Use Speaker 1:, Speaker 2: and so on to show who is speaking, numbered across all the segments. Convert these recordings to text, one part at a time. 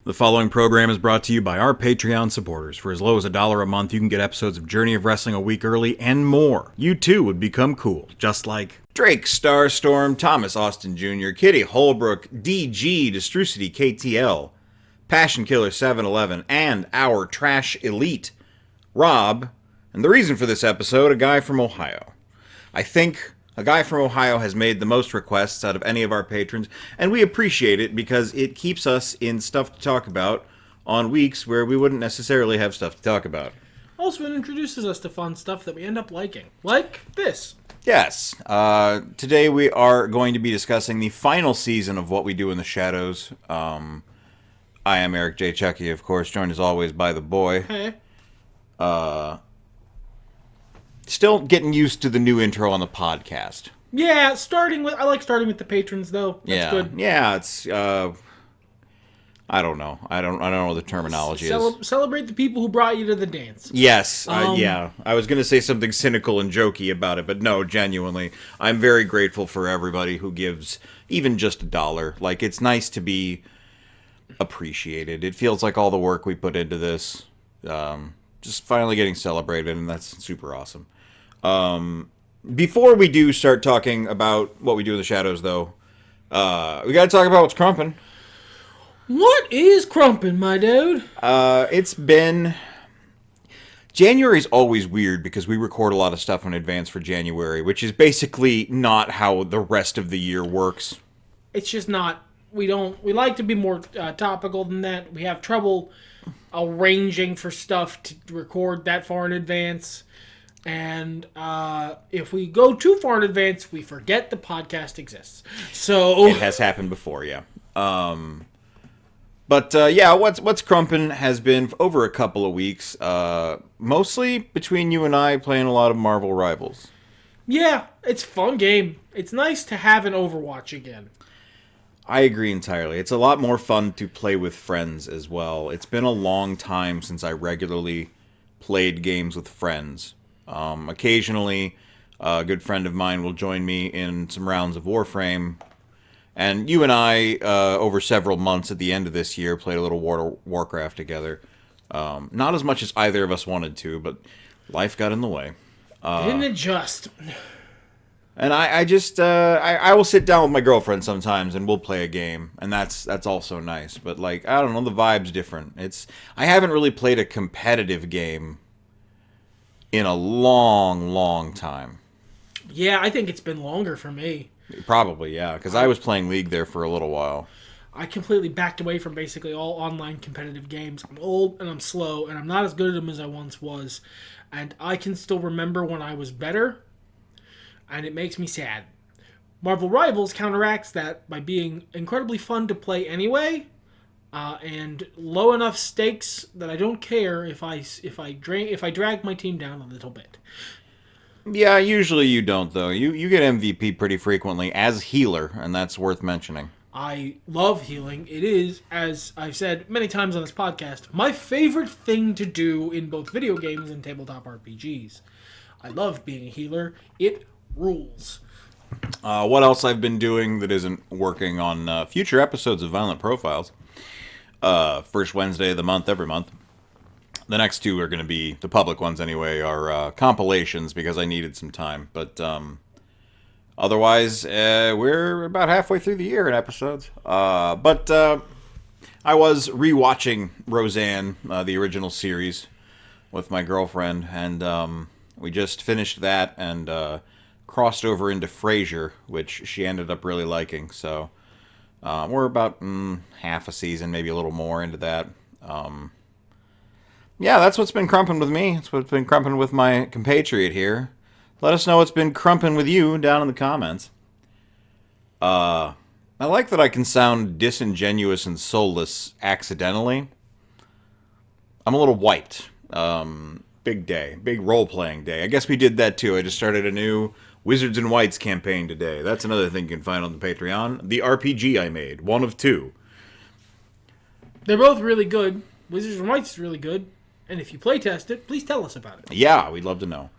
Speaker 1: The following program is brought to you by our Patreon supporters. For as low as $1 a month, you can get episodes of Journey of Wrestling a week early and more. You too would become cool, just like Drake Starstorm, Thomas Austin Jr., Kitty Holbrook, DG, Destrucity KTL, Passion Killer 711, and our Trash Elite, Rob, and the reason for this episode, a guy from Ohio. I think a guy from Ohio has made the most requests out of any of our patrons, and we appreciate it because it keeps us in stuff to talk about on weeks where we wouldn't necessarily have stuff to talk about.
Speaker 2: Also, it introduces us to fun stuff that we end up liking, like this.
Speaker 1: Yes. Today we are going to be discussing the final season of What We Do in the Shadows. I am Eric J. Chucci, of course, joined as always by the boy.
Speaker 2: Hey.
Speaker 1: Still getting used to the new intro on the podcast.
Speaker 2: Yeah, I like starting with the patrons, though. That's good.
Speaker 1: Yeah, it's, I don't know. I don't know what the terminology is.
Speaker 2: Celebrate the people who brought you to the dance.
Speaker 1: Yes, yeah. I was going to say something cynical and jokey about it, but no, genuinely. I'm very grateful for everybody who gives even just $1. Like, it's nice to be appreciated. It feels like all the work we put into this, just finally getting celebrated, and that's super awesome. Before we do start talking about What We Do in the Shadows, though, we got to talk about what's crumpin'.
Speaker 2: What is crumpin', my dude?
Speaker 1: It's been... January's always weird because we record a lot of stuff in advance for January, which is basically not how the rest of the year works.
Speaker 2: It's just not... We like to be more topical than that. We have trouble arranging for stuff to record that far in advance. And if we go too far in advance, we forget the podcast exists. So
Speaker 1: it has happened before, yeah. But what's crumpin' has been over a couple of weeks, mostly between you and I playing a lot of Marvel Rivals.
Speaker 2: Yeah, it's a fun game. It's nice to have an Overwatch again.
Speaker 1: I agree entirely. It's a lot more fun to play with friends as well. It's been a long time since I regularly played games with friends. Occasionally, a good friend of mine will join me in some rounds of Warframe. And you and I, over several months at the end of this year, played a little Warcraft together. Not as much as either of us wanted to, but life got in the way.
Speaker 2: Didn't it just...
Speaker 1: And I will sit down with my girlfriend sometimes and we'll play a game, and that's also nice. But like, I don't know, the vibe's different. I haven't really played a competitive game in a long, long time.
Speaker 2: Yeah, I think it's been longer for me.
Speaker 1: Probably, yeah, because I was playing League there for a little while.
Speaker 2: I completely backed away from basically all online competitive games. I'm old and I'm slow and I'm not as good at them as I once was. And I can still remember when I was better. And it makes me sad. Marvel Rivals counteracts that by being incredibly fun to play anyway, and low enough stakes that I don't care if I drag my team down a little bit.
Speaker 1: Yeah, usually you don't though. You get MVP pretty frequently as healer, and that's worth mentioning.
Speaker 2: I love healing. It is, as I've said many times on this podcast, my favorite thing to do in both video games and tabletop RPGs. I love being a healer. It rules.
Speaker 1: What else I've been doing that isn't working on future episodes of Violent Profiles. First Wednesday of the month, every month. The next two are going to be, the public ones anyway, are compilations because I needed some time. But otherwise, we're about halfway through the year in episodes. But I was rewatching Roseanne, the original series, with my girlfriend, and we just finished that and crossed over into Frasier, which she ended up really liking. So we're about half a season, maybe a little more into that. Yeah, that's what's been crumping with me. That's what's been crumping with my compatriot here. Let us know what's been crumping with you down in the comments. I like that I can sound disingenuous and soulless accidentally. I'm a little wiped. Big day. Big role-playing day. I guess we did that too. I just started a new Wizards and Whites campaign today. That's another thing you can find on the Patreon. The RPG I made. One of two.
Speaker 2: They're both really good. Wizards and Whites is really good. And if you playtest it, please tell us about it.
Speaker 1: Yeah, we'd love to know.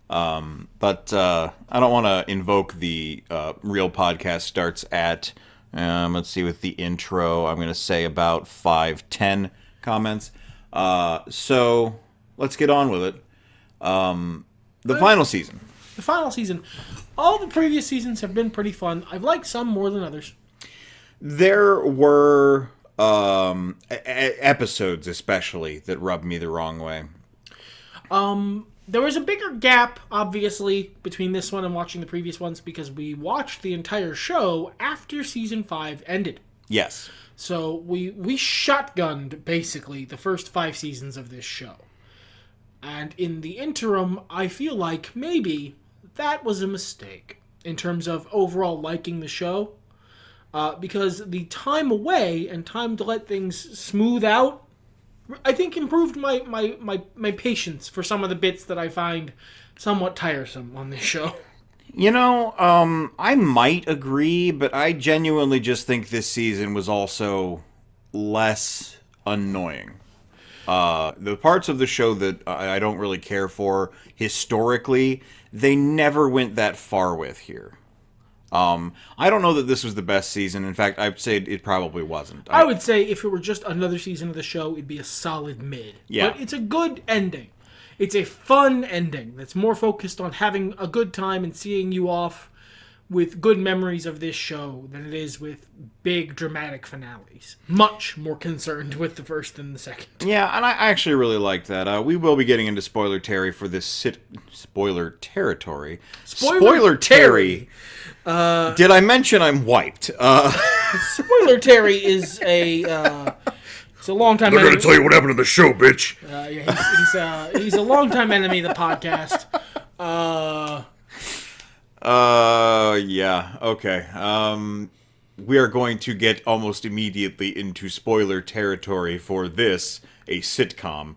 Speaker 1: But I don't want to invoke the real podcast starts at Let's see, with the intro, I'm going to say about 5-10 comments. So let's get on with it. The final season.
Speaker 2: The final season. All the previous seasons have been pretty fun. I've liked some more than others.
Speaker 1: There were episodes especially that rubbed me the wrong way.
Speaker 2: There was a bigger gap, obviously, between this one and watching the previous ones because we watched the entire show after season 5 ended.
Speaker 1: Yes.
Speaker 2: So we shotgunned, basically, the first 5 seasons of this show. And in the interim, I feel like maybe that was a mistake in terms of overall liking the show. Because the time away and time to let things smooth out, I think improved my patience for some of the bits that I find somewhat tiresome on this show.
Speaker 1: You know, I might agree, but I genuinely just think this season was also less annoying. The parts of the show that I don't really care for historically, they never went that far with here. I don't know that this was the best season. In fact, I'd say it probably wasn't.
Speaker 2: I would say if it were just another season of the show, it'd be a solid mid.
Speaker 1: Yeah.
Speaker 2: But it's a good ending. It's a fun ending that's more focused on having a good time and seeing you off with good memories of this show than it is with big dramatic finales. Much more concerned with the first than the second.
Speaker 1: Yeah, and I actually really like that. We will be getting into spoiler Terry for this spoiler territory. Spoiler Terry. Did I mention I'm wiped?
Speaker 2: Spoiler Terry is a long time.
Speaker 3: They're going to tell you what happened in the show, bitch.
Speaker 2: He's a long time enemy of the podcast.
Speaker 1: Yeah, okay. We are going to get almost immediately into spoiler territory for this, a sitcom,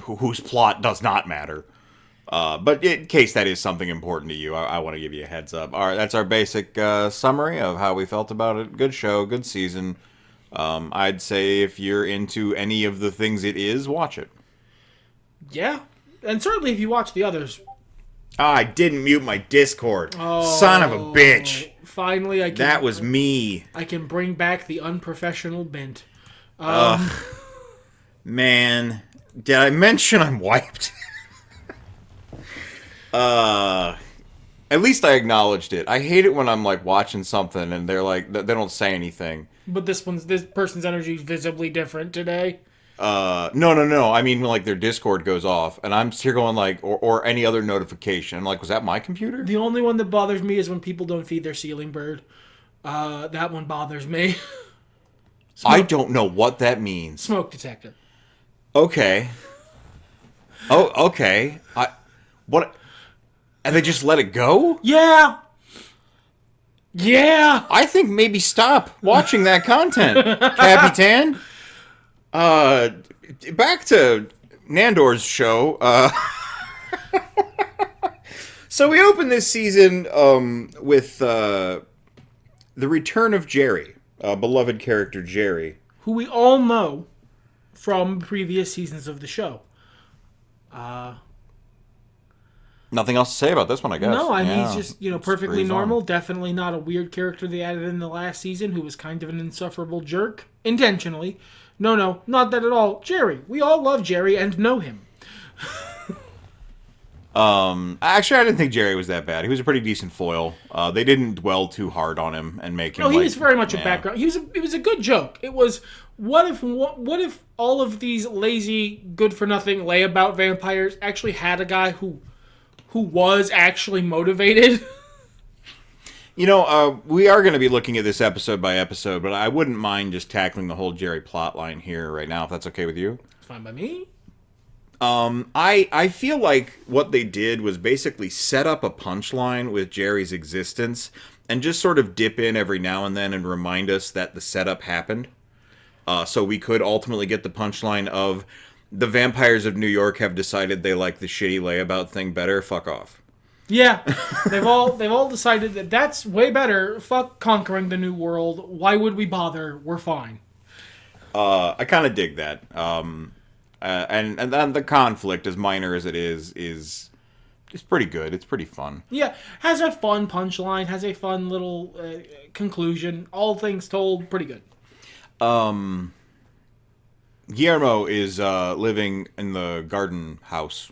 Speaker 1: whose plot does not matter. But in case that is something important to you, I want to give you a heads up. All right, that's our basic summary of how we felt about it. Good show, good season. I'd say if you're into any of the things it is, watch it.
Speaker 2: Yeah, and certainly if you watch the others.
Speaker 1: I didn't mute my Discord. Son of a bitch.
Speaker 2: Finally, I can.
Speaker 1: That was me.
Speaker 2: I can bring back the unprofessional bent.
Speaker 1: Man, did I mention I'm wiped? At least I acknowledged it. I hate it when I'm like watching something and they're like they don't say anything.
Speaker 2: But this person's energy is visibly different today.
Speaker 1: No. I mean, like, their Discord goes off, and I'm here going, like, or any other notification. I'm like, was that my computer?
Speaker 2: The only one that bothers me is when people don't feed their ceiling bird. That one bothers me.
Speaker 1: I don't know what that means.
Speaker 2: Smoke detector.
Speaker 1: Okay. Oh, okay. What? And they just let it go?
Speaker 2: Yeah! Yeah!
Speaker 1: I think maybe stop watching that content, Capitan. Back to Nandor's show. So we open this season with the return of Jerry, beloved character Jerry,
Speaker 2: who we all know from previous seasons of the show.
Speaker 1: Nothing else to say about this one, I guess.
Speaker 2: No, I mean, he's just, perfectly
Speaker 1: breeze
Speaker 2: normal.
Speaker 1: on.
Speaker 2: Definitely not a weird character they added in the last season who was kind of an insufferable jerk. Intentionally. No, not that at all. Jerry. We all love Jerry and know him.
Speaker 1: Actually, I didn't think Jerry was that bad. He was a pretty decent foil. They didn't dwell too hard on him and make him.
Speaker 2: No, he was very much a background. It was a good joke. It was what if all of these lazy, good for nothing layabout vampires actually had a guy who was actually motivated.
Speaker 1: We are going to be looking at this episode by episode, but I wouldn't mind just tackling the whole Jerry plotline here right now, if that's okay with you.
Speaker 2: It's fine by me.
Speaker 1: I feel like what they did was basically set up a punchline with Jerry's existence and just sort of dip in every now and then and remind us that the setup happened. So we could ultimately get the punchline of the vampires of New York have decided they like the shitty layabout thing better. Fuck off.
Speaker 2: Yeah, they've all decided that that's way better. Fuck conquering the new world. Why would we bother? We're fine.
Speaker 1: I kind of dig that. And then the conflict, as minor as it is It's pretty good. It's pretty fun.
Speaker 2: Yeah, has a fun punchline, has a fun little conclusion. All things told, pretty good.
Speaker 1: Guillermo is living in the garden house,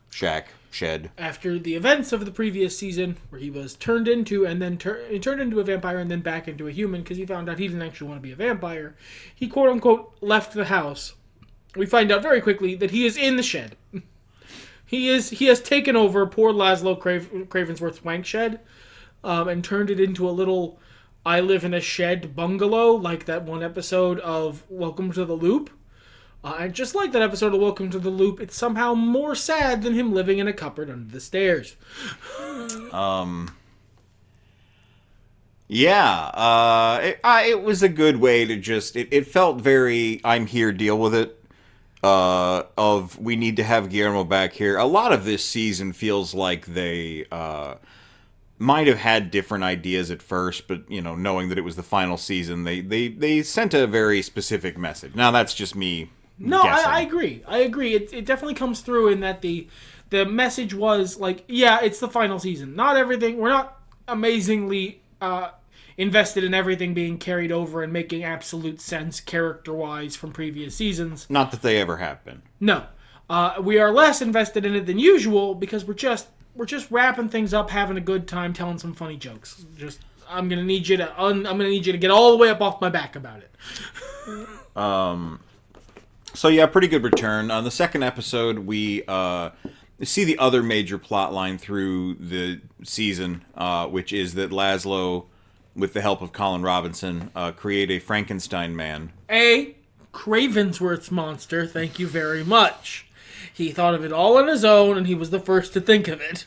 Speaker 1: shed.
Speaker 2: After the events of the previous season, where he was turned into and then he turned into a vampire and then back into a human because he found out he didn't actually want to be a vampire, he quote unquote left the house. We find out very quickly that he is in the shed. He has taken over poor Laszlo Cravensworth's wank shed, and turned it into a little I live in a shed bungalow, like that one episode of Welcome to the Loop. And just like that episode of Welcome to the Loop, it's somehow more sad than him living in a cupboard under the stairs.
Speaker 1: Yeah, it was a good way to just... It felt very, I'm here, deal with it. Of, we need to have Guillermo back here. A lot of this season feels like they might have had different ideas at first, but, knowing that it was the final season, they sent a very specific message. Now, that's just me...
Speaker 2: No, I agree. It definitely comes through in that the message was like, yeah, it's the final season. Not everything. We're not amazingly invested in everything being carried over and making absolute sense character-wise from previous seasons.
Speaker 1: Not that they ever have been.
Speaker 2: No, we are less invested in it than usual because we're just wrapping things up, having a good time, telling some funny jokes. I'm gonna need you to get all the way up off my back about it.
Speaker 1: So yeah, pretty good return. On the second episode, we see the other major plot line through the season, which is that Laszlo, with the help of Colin Robinson, create a Frankenstein man.
Speaker 2: A Cravensworth's monster, thank you very much. He thought of it all on his own, and he was the first to think of it.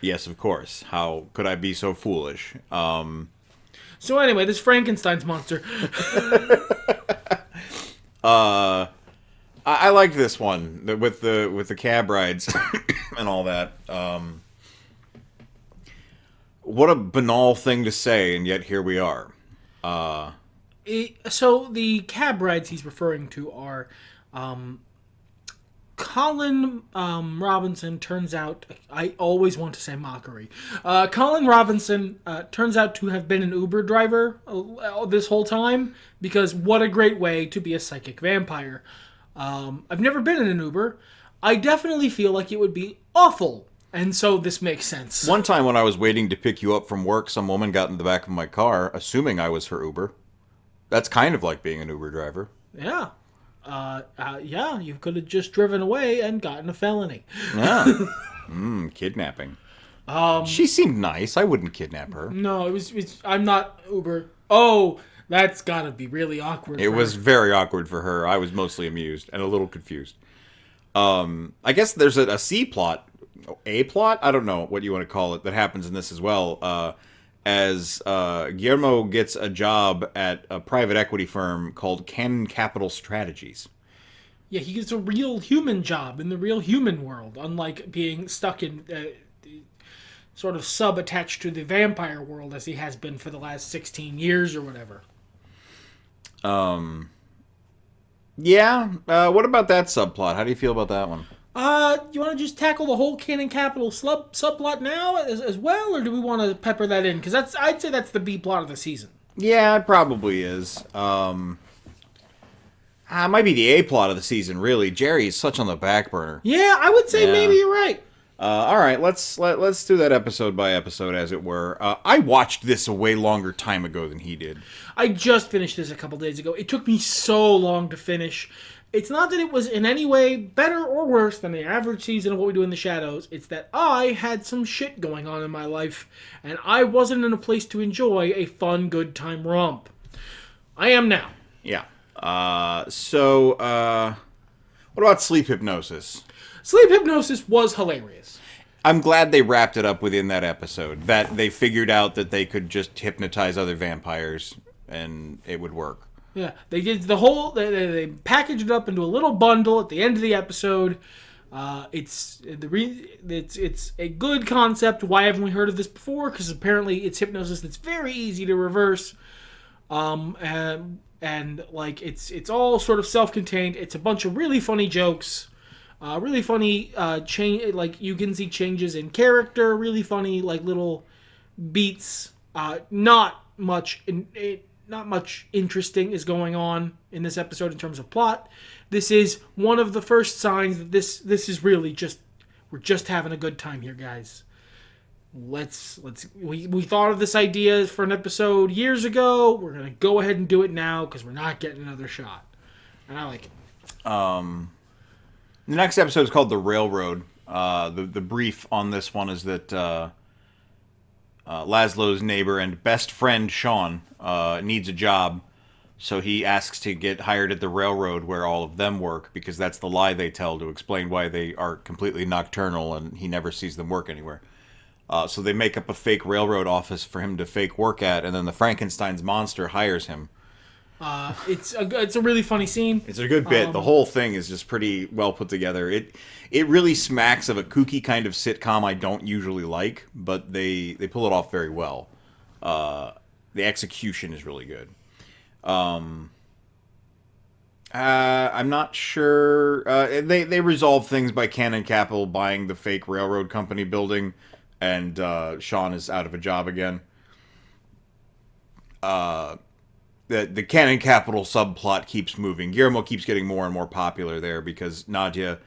Speaker 1: Yes, of course. How could I be so foolish?
Speaker 2: So anyway, this Frankenstein's monster...
Speaker 1: I liked this one with the cab rides and all that. What a banal thing to say, and yet here we are.
Speaker 2: So the cab rides he's referring to are Colin Robinson turns out... I always want to say mockery. Colin Robinson turns out to have been an Uber driver this whole time, because what a great way to be a psychic vampire. I've never been in an Uber. I definitely feel like it would be awful, and so this makes sense.
Speaker 1: One time when I was waiting to pick you up from work, some woman got in the back of my car, assuming I was her Uber. That's kind of like being an Uber driver.
Speaker 2: Yeah. Yeah, you could have just driven away and gotten a felony.
Speaker 1: Yeah. Kidnapping. She seemed nice. I wouldn't kidnap her.
Speaker 2: No, it was I'm not Uber. Oh, that's gotta be really awkward.
Speaker 1: It was very awkward for her. I was mostly amused and a little confused. I guess there's a C plot, A plot? I don't know what you want to call it, that happens in this as well. As Guillermo gets a job at a private equity firm called Cannon Capital Strategies.
Speaker 2: Yeah, he gets a real human job in the real human world, unlike being stuck in sort of sub-attached to the vampire world as he has been for the last 16 years or whatever.
Speaker 1: Yeah. What about that subplot? How do you feel about that one?
Speaker 2: You want to just tackle the whole Cannon Capital subplot now as well, or do we want to pepper that in? Because I'd say that's the B plot of the season.
Speaker 1: Yeah, it probably is. It might be the A plot of the season, really. Jerry is such on the back burner.
Speaker 2: Yeah, I would say maybe you're right.
Speaker 1: All right, let's do that episode by episode, as it were. I watched this a way longer time ago than he did.
Speaker 2: I just finished this a couple days ago. It took me so long to finish. It's not that it was in any way better or worse than the average season of What We Do in the Shadows. It's that I had some shit going on in my life, and I wasn't in a place to enjoy a fun, good time romp. I am now.
Speaker 1: Yeah. So, what about sleep hypnosis?
Speaker 2: Sleep hypnosis was hilarious.
Speaker 1: I'm glad they wrapped it up within that episode. That they figured out that they could just hypnotize other vampires, and it would work.
Speaker 2: Yeah, they did the whole... They packaged it up into a little bundle at the end of the episode. It's a good concept. Why haven't we heard of this before? Because apparently it's hypnosis that's very easy to reverse. And like it's all sort of self-contained. It's a bunch of really funny jokes. Really funny change. Like you can see changes in character. Really funny like little beats. Not much interesting is going on in this episode in terms of plot. This is one of the first signs that this is really just we're just having a good time here, guys. We thought of this idea for an episode years ago. We're gonna go ahead and do it now because we're not getting another shot, and I like it.
Speaker 1: The next episode is called The Railroad. The brief on this one is that Laszlo's neighbor and best friend Sean needs a job, so he asks to get hired at the railroad where all of them work, because that's the lie they tell to explain why they are completely nocturnal and he never sees them work anywhere. So they make up a fake railroad office for him to fake work at, and then the Frankenstein's monster hires him.
Speaker 2: It's a really funny scene.
Speaker 1: It's a good bit. The whole thing is just pretty well put together. It really smacks of a kooky kind of sitcom I don't usually like, but they pull it off very well. The execution is really good. I'm not sure. They resolve things by Cannon Capital buying the fake railroad company building, and Sean is out of a job again. The Cannon Capital subplot keeps moving. Guillermo keeps getting more and more popular there because Nadia,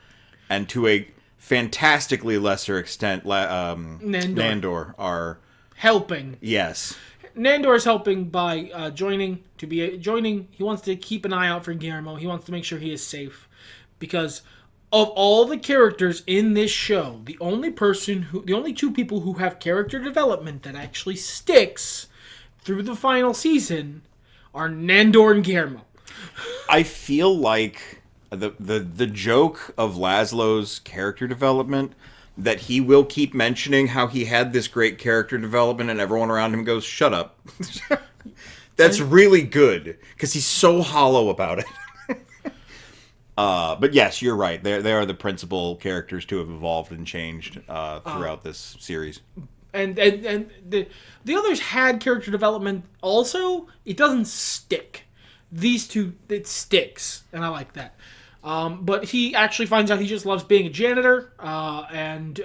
Speaker 1: and to a fantastically lesser extent, Nandor are
Speaker 2: helping.
Speaker 1: Yes.
Speaker 2: Nandor is helping by joining. He wants to keep an eye out for Guillermo. He wants to make sure he is safe, because of all the characters in this show, the only two people who have character development that actually sticks through the final season are Nandor and Guillermo.
Speaker 1: I feel like the joke of Laszlo's character development, that he will keep mentioning how he had this great character development and everyone around him goes, shut up. That's really good, because he's so hollow about it. But yes, you're right. They are the principal characters to have evolved and changed throughout this series.
Speaker 2: And the others had character development also. It doesn't stick. These two, it sticks, and I like that. But he actually finds out he just loves being a janitor, and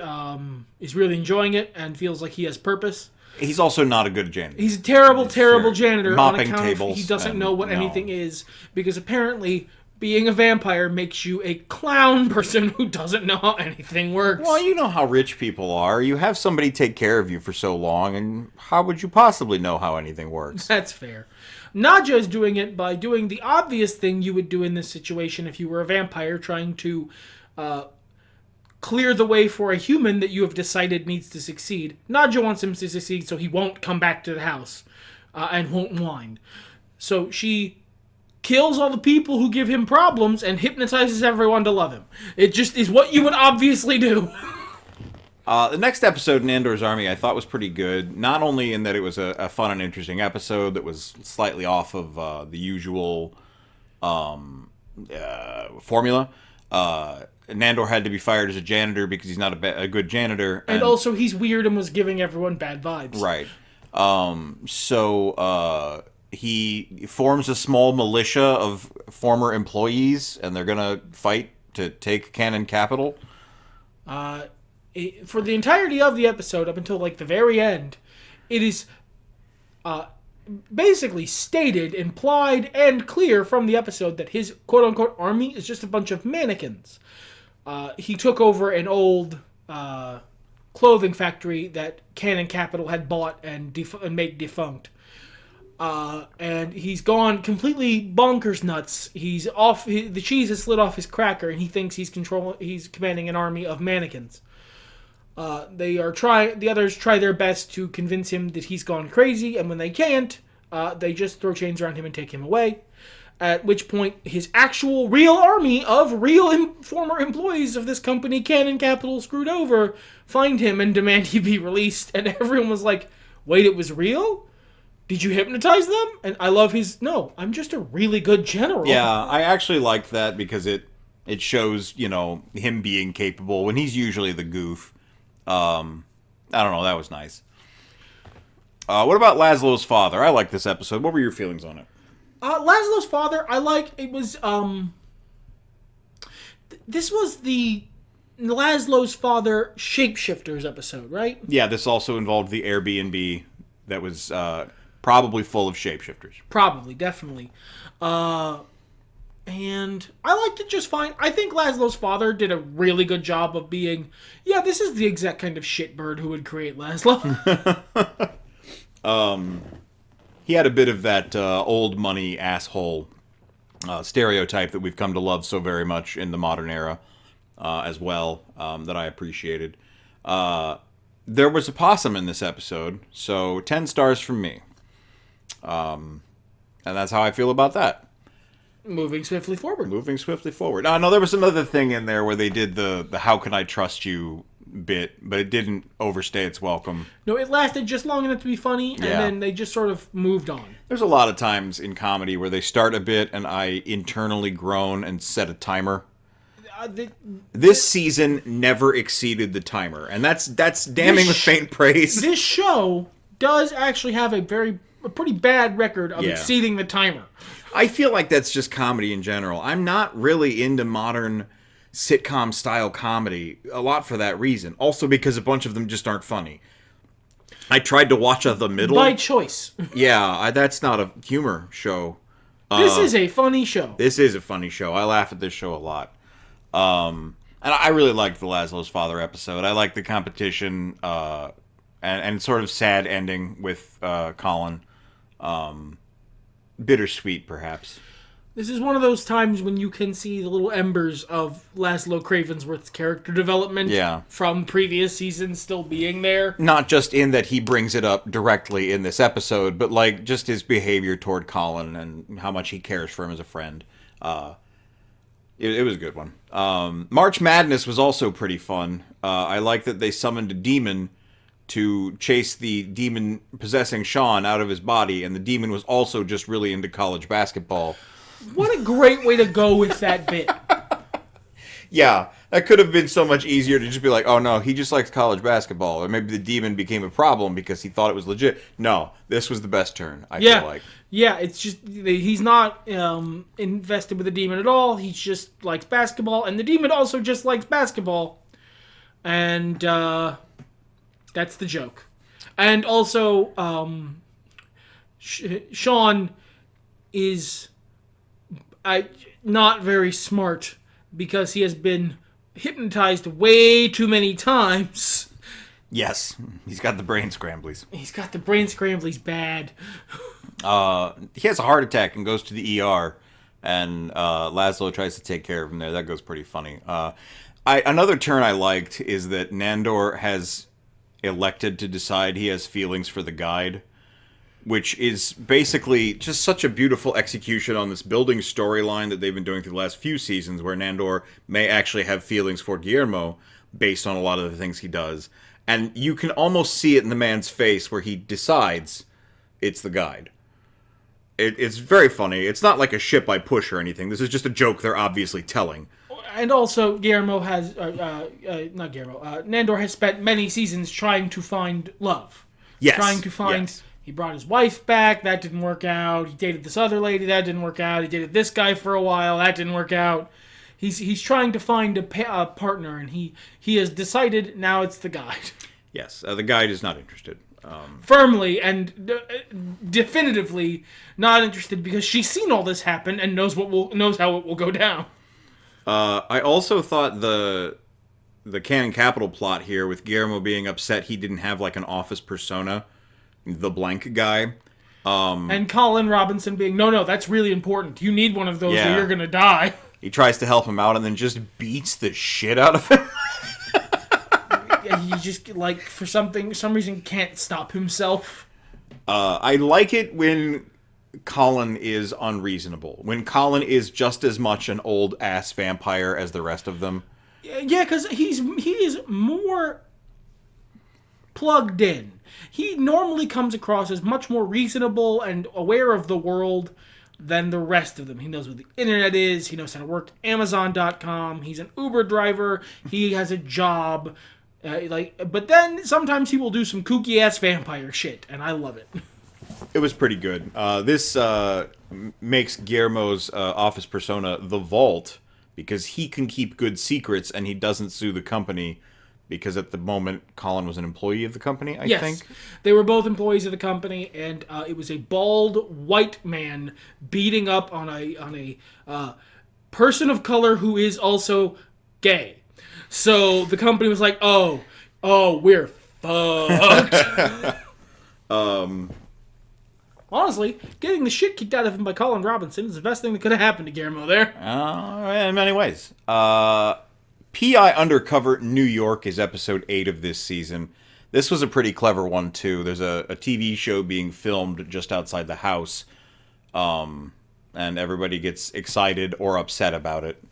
Speaker 2: is really enjoying it and feels like he has purpose.
Speaker 1: He's also not a good janitor.
Speaker 2: He's a terrible janitor.
Speaker 1: Mopping
Speaker 2: on account
Speaker 1: tables.
Speaker 2: He doesn't know what anything is, because apparently being a vampire makes you a clown person who doesn't know how anything works.
Speaker 1: Well, you know how rich people are. You have somebody take care of you for so long, and how would you possibly know how anything works?
Speaker 2: That's fair. Nadja is doing it by doing the obvious thing you would do in this situation if you were a vampire trying to clear the way for a human that you have decided needs to succeed. Nadja wants him to succeed so he won't come back to the house and won't whine. So she kills all the people who give him problems and hypnotizes everyone to love him. It just is what you would obviously do.
Speaker 1: The next episode, Nandor's Army, I thought was pretty good. Not only in that it was a fun and interesting episode that was slightly off of the usual formula. Nandor had to be fired as a janitor because he's not a good janitor.
Speaker 2: And also he's weird and was giving everyone bad vibes.
Speaker 1: Right. So he forms a small militia of former employees, and they're going to fight to take Cannon Capital.
Speaker 2: For the entirety of the episode, up until like the very end, it is basically stated, implied, and clear from the episode that his quote-unquote army is just a bunch of mannequins. He took over an old clothing factory that Cannon Capital had bought and made defunct. And he's gone completely bonkers nuts. He's off. The cheese has slid off his cracker, and he thinks he's commanding an army of mannequins. The others try their best to convince him that he's gone crazy, and when they can't, they just throw chains around him and take him away. At which point, his actual real army of real former employees of this company, Cannon Capital, screwed over, find him and demand he be released. And everyone was like, wait, it was real? Did you hypnotize them? And I love no, I'm just a really good general.
Speaker 1: Yeah, I actually liked that because it shows, him being capable when he's usually the goof. I don't know, that was nice. What about Laszlo's father? I like this episode. What were your feelings on it?
Speaker 2: Laszlo's father, I like. It was, This was the Laszlo's father shapeshifters episode, right?
Speaker 1: Yeah, this also involved the Airbnb that was probably full of shapeshifters.
Speaker 2: Probably, definitely. And I liked it just fine. I think Laszlo's father did a really good job of being, yeah, this is the exact kind of shitbird who would create Laszlo.
Speaker 1: He had a bit of that old money asshole stereotype that we've come to love so very much in the modern era as well, that I appreciated. There was a possum in this episode, so 10 stars from me. And that's how I feel about that.
Speaker 2: Moving swiftly forward.
Speaker 1: No, there was another thing in there where they did the how can I trust you bit, but it didn't overstay its welcome.
Speaker 2: No, it lasted just long enough to be funny, and then they just sort of moved on.
Speaker 1: There's a lot of times in comedy where they start a bit and I internally groan and set a timer. This season never exceeded the timer, and that's damning with faint praise.
Speaker 2: This show does actually have a pretty bad record of exceeding the timer.
Speaker 1: I feel like that's just comedy in general. I'm not really into modern sitcom style comedy, a lot for that reason. Also because a bunch of them just aren't funny. I tried to watch The Middle.
Speaker 2: By choice.
Speaker 1: Yeah, that's not a humor show.
Speaker 2: This is a funny show.
Speaker 1: This is a funny show. I laugh at this show a lot. And I really liked the Laszlo's father episode. I liked the competition and sort of sad ending with Colin. Bittersweet, perhaps.
Speaker 2: This is one of those times when you can see the little embers of Laszlo Cravensworth's character development from previous seasons still being there.
Speaker 1: Not just in that he brings it up directly in this episode, but like just his behavior toward Colin and how much he cares for him as a friend. It was a good one. March Madness was also pretty fun. I like that they summoned a demon to chase the demon possessing Sean out of his body, and the demon was also just really into college basketball.
Speaker 2: What a great way to go with that bit.
Speaker 1: Yeah, that could have been so much easier to just be like, oh no, he just likes college basketball. Or maybe the demon became a problem because he thought it was legit. No, this was the best turn, I feel like.
Speaker 2: Yeah, it's just, he's not invested with the demon at all. He just likes basketball, and the demon also just likes basketball. And that's the joke. And also, Sean is not very smart because he has been hypnotized way too many times.
Speaker 1: Yes, he's got the brain scramblies.
Speaker 2: He's got the brain scramblies bad.
Speaker 1: He has a heart attack and goes to the ER, and Laszlo tries to take care of him there. That goes pretty funny. Another turn I liked is that Nandor has elected to decide he has feelings for the guide, which is basically just such a beautiful execution on this building storyline that they've been doing through the last few seasons, where Nandor may actually have feelings for Guillermo based on a lot of the things he does. And you can almost see it in the man's face where he decides it's the guide. It's very funny. It's not like a ship I push or anything. This is just a joke they're obviously telling.
Speaker 2: And also, Guillermo has, not Guillermo, Nandor has spent many seasons trying to find love.
Speaker 1: Yes.
Speaker 2: Trying to find... Yes. He brought his wife back, that didn't work out. He dated this other lady, that didn't work out. He dated this guy for a while, that didn't work out. He's trying to find a partner, and he has decided now it's the guide.
Speaker 1: Yes, the guide is not interested.
Speaker 2: Firmly and definitively not interested because she's seen all this happen and knows how it will go down.
Speaker 1: I also thought the Canon Capital plot here with Guillermo being upset he didn't have like an office persona, the blank guy.
Speaker 2: And Colin Robinson being, no, that's really important. You need one of those or you're going to die.
Speaker 1: He tries to help him out and then just beats the shit out of him.
Speaker 2: He just, like, for some reason can't stop himself.
Speaker 1: I like it when Colin is unreasonable. When Colin is just as much an old-ass vampire as the rest of them.
Speaker 2: Yeah, because he is more plugged in. He normally comes across as much more reasonable and aware of the world than the rest of them. He knows what the internet is. He knows how to work Amazon.com. He's an Uber driver. He has a job. But then sometimes he will do some kooky ass vampire shit, and I love it.
Speaker 1: It was pretty good. This makes Guillermo's office persona the Vault because he can keep good secrets and he doesn't sue the company because at the moment Colin was an employee of the company, I think.
Speaker 2: They were both employees of the company, and it was a bald white man beating up on a person of color who is also gay. So the company was like, oh, we're fucked. Honestly, getting the shit kicked out of him by Colin Robinson is the best thing that could have happened to Guillermo there.
Speaker 1: In many ways. P.I. Undercover New York is episode 8 of this season. This was a pretty clever one, too. There's a TV show being filmed just outside the house, and everybody gets excited or upset about it.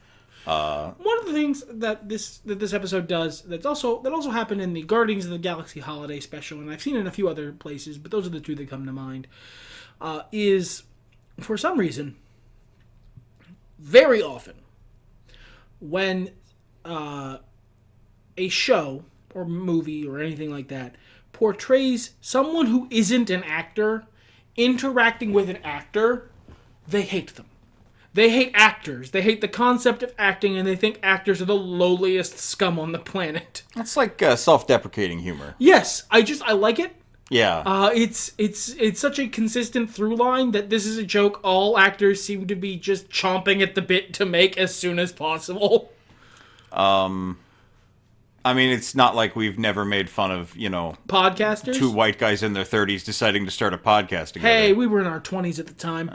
Speaker 2: One of the things that this episode does that also happened in the Guardians of the Galaxy holiday special, and I've seen it in a few other places, but those are the two that come to mind, is, for some reason, very often, when a show or movie or anything like that portrays someone who isn't an actor interacting with an actor, they hate them. They hate actors. They hate the concept of acting, and they think actors are the lowliest scum on the planet.
Speaker 1: That's like self-deprecating humor.
Speaker 2: Yes, I like it.
Speaker 1: Yeah.
Speaker 2: It's such a consistent through line that this is a joke all actors seem to be just chomping at the bit to make as soon as possible.
Speaker 1: I mean, it's not like we've never made fun of,
Speaker 2: podcasters.
Speaker 1: 2 white guys in their 30s deciding to start a podcast together.
Speaker 2: Hey, we were in our 20s at the time.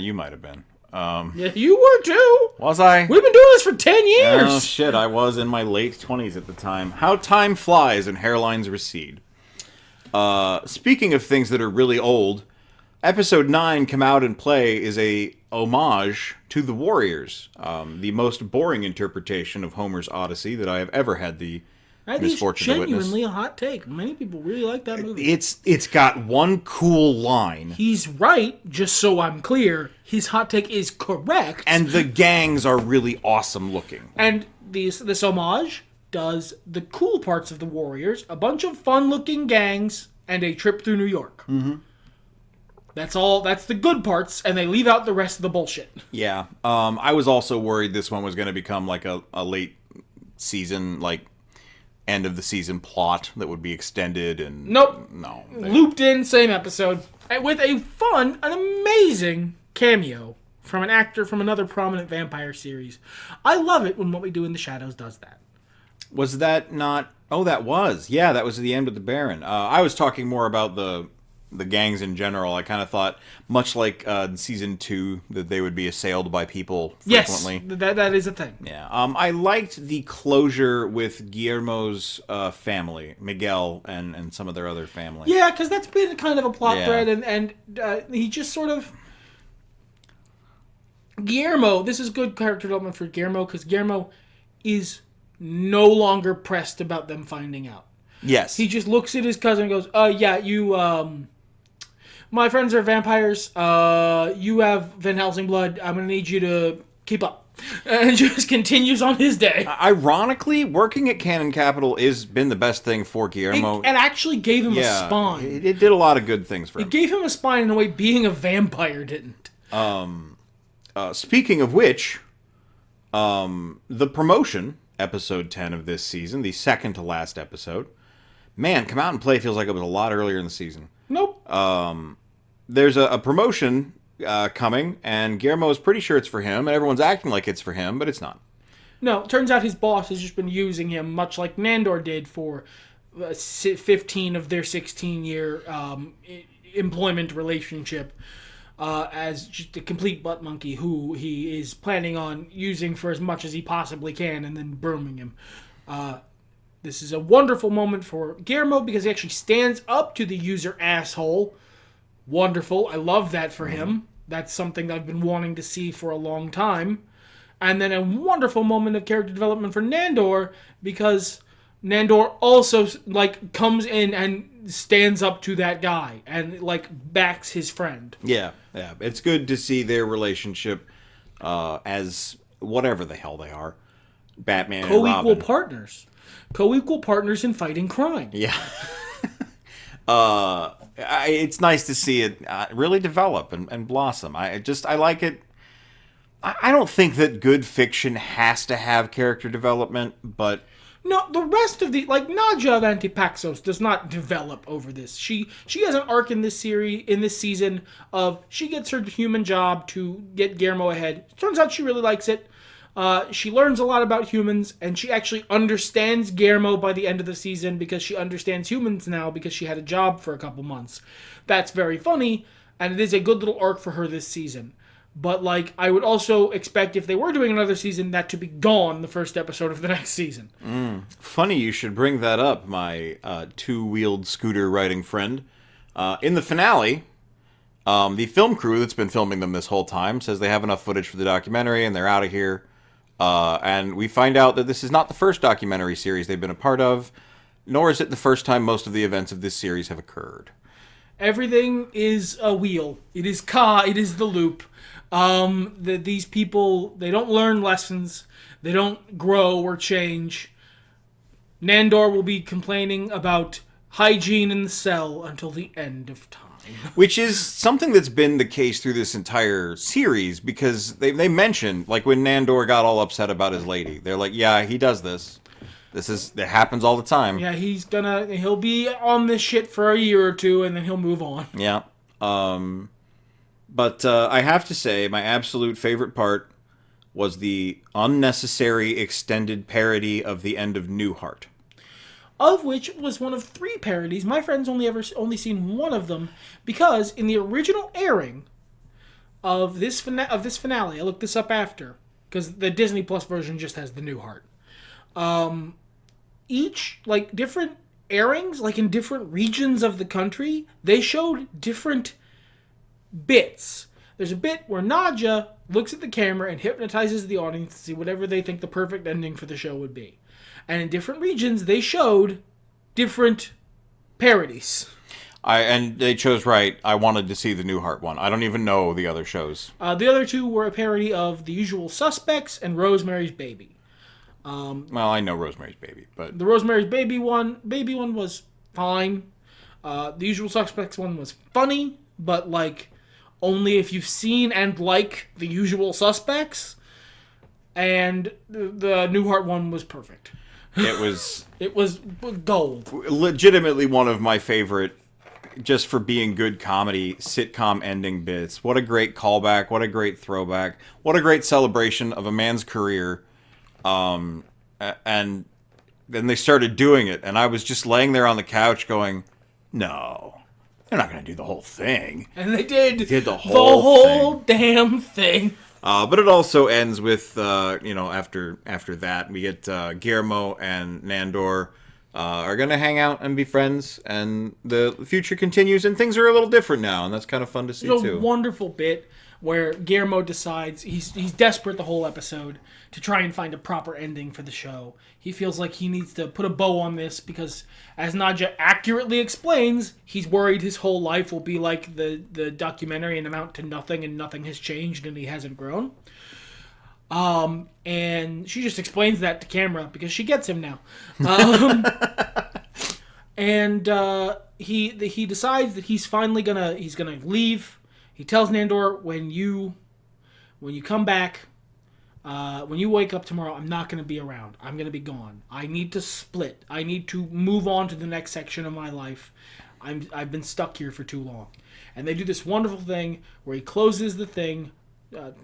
Speaker 1: You might have been.
Speaker 2: Yeah, you were too.
Speaker 1: Was I?
Speaker 2: We've been doing this for 10 years.
Speaker 1: Oh, shit, I was in my late 20s at the time. How time flies and hairlines recede. Speaking of things that are really old, episode 9, Come Out and Play, is a homage to the Warriors. The most boring interpretation of Homer's Odyssey that I have ever had the misfortune to witness.
Speaker 2: Genuinely a hot take. Many people really like that movie.
Speaker 1: It's got one cool line.
Speaker 2: He's right, just so I'm clear. His hot take is correct.
Speaker 1: And the gangs are really awesome looking.
Speaker 2: And this homage does the cool parts of the Warriors, a bunch of fun-looking gangs, and a trip through New York. Mm-hmm. That's all. That's the good parts, and they leave out the rest of the bullshit.
Speaker 1: Yeah. I was also worried this one was going to become like a late season, like end of the season plot that would be extended and
Speaker 2: nope.
Speaker 1: No.
Speaker 2: Looped in, same episode, with a fun, an amazing cameo from an actor from another prominent vampire series. I love it when What We Do in the Shadows does that.
Speaker 1: Was that not? Oh, that was. Yeah, that was the end with the Baron. I was talking more about the gangs in general. I kind of thought, much like in season 2, that they would be assailed by people frequently.
Speaker 2: Yes, that is a thing.
Speaker 1: Yeah. I liked the closure with Guillermo's family, Miguel, and some of their other family.
Speaker 2: Yeah, because that's been kind of a plot thread, and he just sort of... Guillermo, this is good character development for Guillermo, because Guillermo is no longer pressed about them finding out.
Speaker 1: Yes.
Speaker 2: He just looks at his cousin and goes, yeah, you, my friends are vampires. You have Van Helsing blood. I'm going to need you to keep up. And just continues on his day.
Speaker 1: Ironically, working at Canon Capital has been the best thing for Guillermo.
Speaker 2: It actually gave him a spine.
Speaker 1: It did a lot of good things for him.
Speaker 2: It gave him a spine in a way being a vampire didn't.
Speaker 1: Speaking of which, the promotion, episode 10 of this season, the second to last episode, man, Come Out and Play feels like it was a lot earlier in the season.
Speaker 2: Nope.
Speaker 1: There's a promotion coming, and Guillermo is pretty sure it's for him, and everyone's acting like it's for him, but it's not.
Speaker 2: No, it turns out his boss has just been using him, much like Nandor did for 15 of their 16-year employment relationship, as just a complete butt monkey who he is planning on using for as much as he possibly can and then brooming him. This is a wonderful moment for Guillermo because he actually stands up to the user asshole. Wonderful. I love that for him. That's something that I've been wanting to see for a long time. And then a wonderful moment of character development for Nandor because Nandor also comes in and stands up to that guy and backs his friend.
Speaker 1: Yeah. It's good to see their relationship as whatever the hell they are. Batman and Robin.
Speaker 2: Co-equal partners in fighting crime.
Speaker 1: Yeah. It's nice to see it really develop and blossom. I like it. I don't think that good fiction has to have character development, but
Speaker 2: No, the rest of the Nadja of Antipaxos does not develop over this. She has an arc in this season of she gets her human job to get Guillermo ahead. Turns out she really likes it. She learns a lot about humans, and she actually understands Guillermo by the end of the season because she understands humans now because she had a job for a couple months. That's very funny, and it is a good little arc for her this season. But, I would also expect if they were doing another season, that to be gone the first episode of the next season.
Speaker 1: Funny you should bring that up, my two-wheeled scooter riding friend. In the finale, the film crew that's been filming them this whole time says they have enough footage for the documentary and they're out of here. And we find out that this is not the first documentary series they've been a part of, nor is it the first time most of the events of this series have occurred.
Speaker 2: Everything is a wheel. It is it is the loop. These people, they don't learn lessons. They don't grow or change. Nandor will be complaining about hygiene in the cell until the end of time.
Speaker 1: Which is something that's been the case through this entire series, because they mentioned, when Nandor got all upset about his lady, they're like, yeah, he does this. It happens all the time.
Speaker 2: Yeah, he'll be on this shit for a year or two, and then he'll move on.
Speaker 1: Yeah. But I have to say, my absolute favorite part was the unnecessary extended parody of the end of Newhart.
Speaker 2: Of which was one of 3 parodies. My friend's only seen one of them, because in the original airing of this finale, I looked this up after, because the Disney Plus version just has the Newhart. Each, different airings, in different regions of the country, they showed different bits. There's a bit where Nadja looks at the camera and hypnotizes the audience to see whatever they think the perfect ending for the show would be. And in different regions, they showed different parodies.
Speaker 1: And they chose right. I wanted to see the Newhart one. I don't even know the other shows.
Speaker 2: The other 2 were a parody of The Usual Suspects and Rosemary's Baby.
Speaker 1: Well, I know Rosemary's Baby, but
Speaker 2: the Rosemary's Baby one was fine. The Usual Suspects one was funny, but only if you've seen and like The Usual Suspects. And the Newhart one was perfect.
Speaker 1: It was
Speaker 2: gold.
Speaker 1: Legitimately one of my favorite, just for being good comedy, sitcom ending bits. What a great callback. What a great throwback. What a great celebration of a man's career. And then they started doing it, and I was just laying there on the couch going, no, they're not going to do the whole thing.
Speaker 2: And they did.
Speaker 1: They did the whole
Speaker 2: damn thing.
Speaker 1: But it also ends with, after that, we get Guillermo and Nandor are going to hang out and be friends, and the future continues, and things are a little different now, and that's kind of fun to see, too.
Speaker 2: There's a wonderful bit where Guillermo decides, he's desperate the whole episode to try and find a proper ending for the show. He feels like he needs to put a bow on this because, as Nadja accurately explains, he's worried his whole life will be like the documentary and amount to nothing, and nothing has changed and he hasn't grown. And she just explains that to camera because she gets him now. And he decides that he's finally gonna leave. He tells Nandor, when you come back, when you wake up tomorrow, I'm not going to be around. I'm going to be gone. I need to split. I need to move on to the next section of my life. I've been stuck here for too long. And they do this wonderful thing where he closes the thing,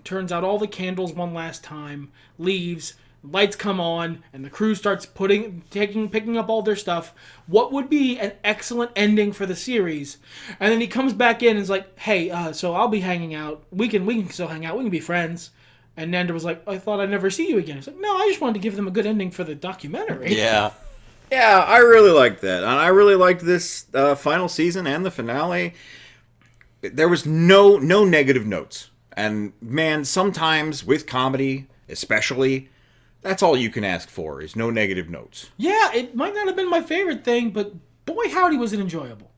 Speaker 2: turns out all the candles one last time, leaves, lights come on, and the crew starts picking up all their stuff. What would be an excellent ending for the series? And then he comes back in and is like, hey, so I'll be hanging out. We can still hang out. We can be friends. And Nanda was like, I thought I'd never see you again. He's like, no, I just wanted to give them a good ending for the documentary.
Speaker 1: Yeah. Yeah, I really liked that. And I really liked this final season and the finale. There was no negative notes. And, man, sometimes with comedy, especially, that's all you can ask for, is no negative notes.
Speaker 2: Yeah, it might not have been my favorite thing, but boy, howdy was it enjoyable.